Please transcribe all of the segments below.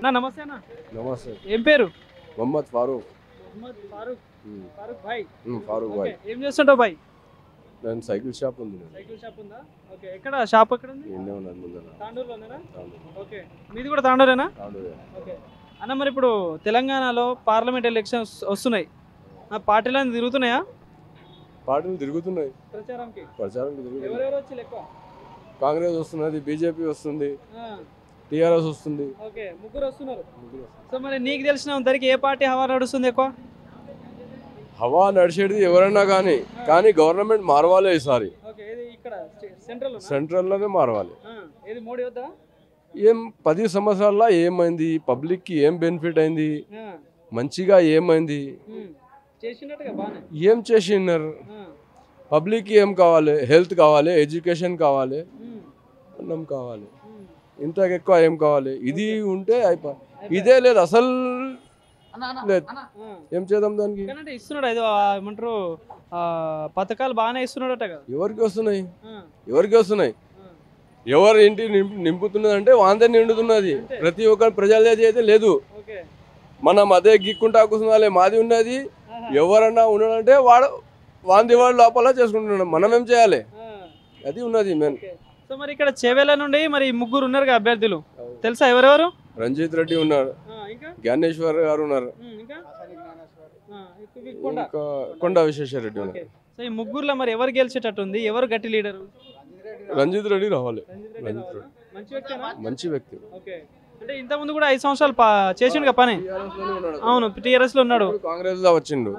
అన్న నమస్తే అన్న. నమస్తే. ఏం పేరు? మొహమ్మద్ ఫారూక్. మొహమ్మద్ ఫారూక్. ఫారూక్ భాయ్. ఫారూక్ భాయ్. ఏం చేస్తుంటావు భాయ్? నేను సైకిల్ షాప్ ఉంది. సైకిల్ షాప్ ఉందా? ఓకే. ఎక్కడ షాప్ ఎక్కడ ఉంది? ఇండే ఉన్నది ముందర. తాండూరులోనేనా? ఓకే. మీది కూడా తాండూరేనా? తాండూరే. ఓకే. అన్న మరి ఇప్పుడు తెలంగాణలో పార్లమెంట్ ఎలక్షన్స్ వస్తున్నాయి. ఆ పార్టీలను తిరుగుతున్నాయా? పార్టీలు తిరుగుతున్నాయి. ప్రచారంకి తిరుగుతున్నాయి. ఎవరెవరు వచ్చి ఎక్కువ? కాంగ్రెస్ వస్తున్నది, బీజేపీ వస్తుంది, టీఆర్ఎస్ వస్తుంది. ఓకే. ముగ్గురు వస్తున్నారు. సో మరి నీకు తెలిసిన అందరికి ఏ పార్టీ హవా నడుస్తుంది ఎక్కువ? హవా నడిచేది ఎవరన్నా కానీ గవర్నమెంట్ మారవాలి ఈసారి. సెంట్రల్లోనే మారవాలి. ఏం 10 సంవత్సరాల్లో ఏమైంది, పబ్లిక్కి ఏం బెనిఫిట్ అయింది, మంచిగా ఏమైంది, ఏం చేసినారు, పబ్లిక్కి ఏం కావాలి, హెల్త్ కావాలి, ఎడ్యుకేషన్ కావాలి, అన్నం కావాలి, ఇంతకు ఎక్కువ ఏం కావాలి, ఇది ఉంటే అయిపో. ఇదే లేదు అసలు లేదు. ఏం చేద్దాం దానికి? ఇస్తున్నాడు ఏమంటారు పథకాలు బాగానే ఇస్తున్నాడట కదా. ఎవరికి వస్తున్నాయి? ఎవరు ఇంటి నింపుతున్నది అంటే వాందే నిండుతున్నది. ప్రతి ఒక్కరు ప్రజలది అయితే లేదు. మనం అదే గిక్కుంటా కూర్చున్నాలే మాది ఉన్నది. ఎవరన్నా ఉన్నాడంటే వాంది వాడు లోపల చేసుకుంటున్నాడు. మనం ఏం చేయాలి? అది ఉన్నది మెయిన్. సో మరి ఇక్కడ చేవేల నుండి మరి ముగ్గురు ఉన్నారు అభ్యర్థులు, తెలుసా ఎవరెవరు? రంజిత్ రెడ్డి ఉన్నారు, జ్ఞానేశ్వర్ గారు ఉన్నారు, కొండ విశ్వేశ్వర రెడ్డి ఉన్నారు. సో ఈ ముగ్గురులో మరి ఎవరు గెలిచేటట్టు ఉంది? ఎవరు గట్టి లీడరు? రంజిత్ రెడ్డి రావాలి. మంచి వ్యక్తి. అంటే ఇంత ముందు కూడా 5 సంవత్సరాలు చేసిండు పని. అవును, టీఆర్ఎస్ లో ఉన్నాడు, కాంగ్రెస్ లో వచ్చిండు.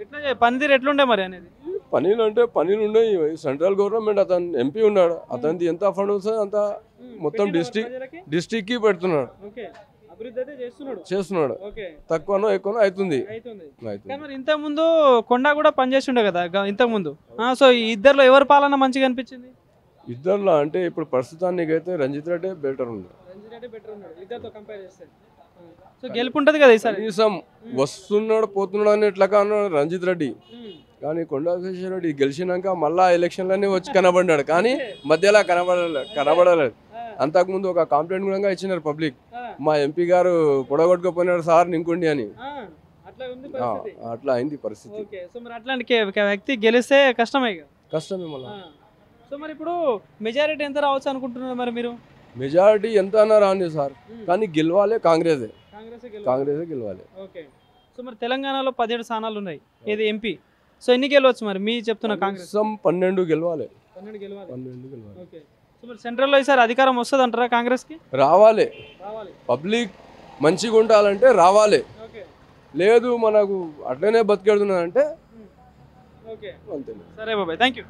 ఎట్లా పనితీరు ఎట్లుండే మరి అనేది? పనులు అంటే పనులు ఉన్నాయి. సెంట్రల్ గవర్నమెంట్ అతను ఎంపీ ఉన్నాడు, అతనికి ఎంత ఫండ్ వస్తుంది అంత మొత్తం డిస్ట్రిక్ట్ కి పెడుతున్నాడు, చేస్తున్నాడు. తక్కువనో ఎక్కువనో అవుతుంది. ఇంత ముందు కొండ కూడా పనిచేస్తుండే కదా ఇంతకు ముందు. సో ఇద్దరులో ఎవరి పాలన మంచిగా అనిపించింది? ఇద్దరులో అంటే ఇప్పుడు ప్రస్తుతానికి అయితే రంజిత్ రెడ్డి బెటర్ ఉంది. గెలుపు ఉంటది కదా ఈసారి. కనీసం వస్తున్నాడు పోతున్నాడు అని ఎట్లా కాన్నాడు రంజిత్ రెడ్డి. కానీ కొండ విశ్వేశ్వర రెడ్డి గెలిచినాక మళ్ళా ఎలక్షన్లన్నీ వచ్చి కనబడ్డాడు, కానీ మధ్యలో కనబడలేదు. అంతకుముందు ఒక కంప్లైంట్ కూడా ఇచ్చినారు పబ్లిక్, మా ఎంపీ గారు పొడగొట్టుకుపోయినాడు సార్ నింకుండి అని. అట్లా అయింది పరిస్థితి. అట్లాంటి వ్యక్తి గెలిస్తే కష్టమే మళ్ళీ. సో మరి ఇప్పుడు మెజారిటీ ఎంత రావచ్చు అనుకుంటున్నారు మరి మీరు? మెజారిటీ ఎంత అన్నా రాని సార్, కానీ గెలవాలి కాంగ్రెస్ గెలవాలి. సో మరి తెలంగాణలో 17 స్థానాలు ఉన్నాయి, ఇది ఎంపీ. సో ఎన్ని గెలవచ్చు మరి మీ చెప్తున్న కాంగ్రెస్? 12 గెలవాలి. సో మరి సెంట్రల్లో ఈసారి అధికారం వస్తుంది అంటారా కాంగ్రెస్ కి? రావాలి. పబ్లిక్ మంచిగా ఉండాలంటే రావాలి. లేదు మనకు అట్లనే బతికెడుతున్నదంటే అంతే. సరే బాబాయ్, థ్యాంక్ యూ.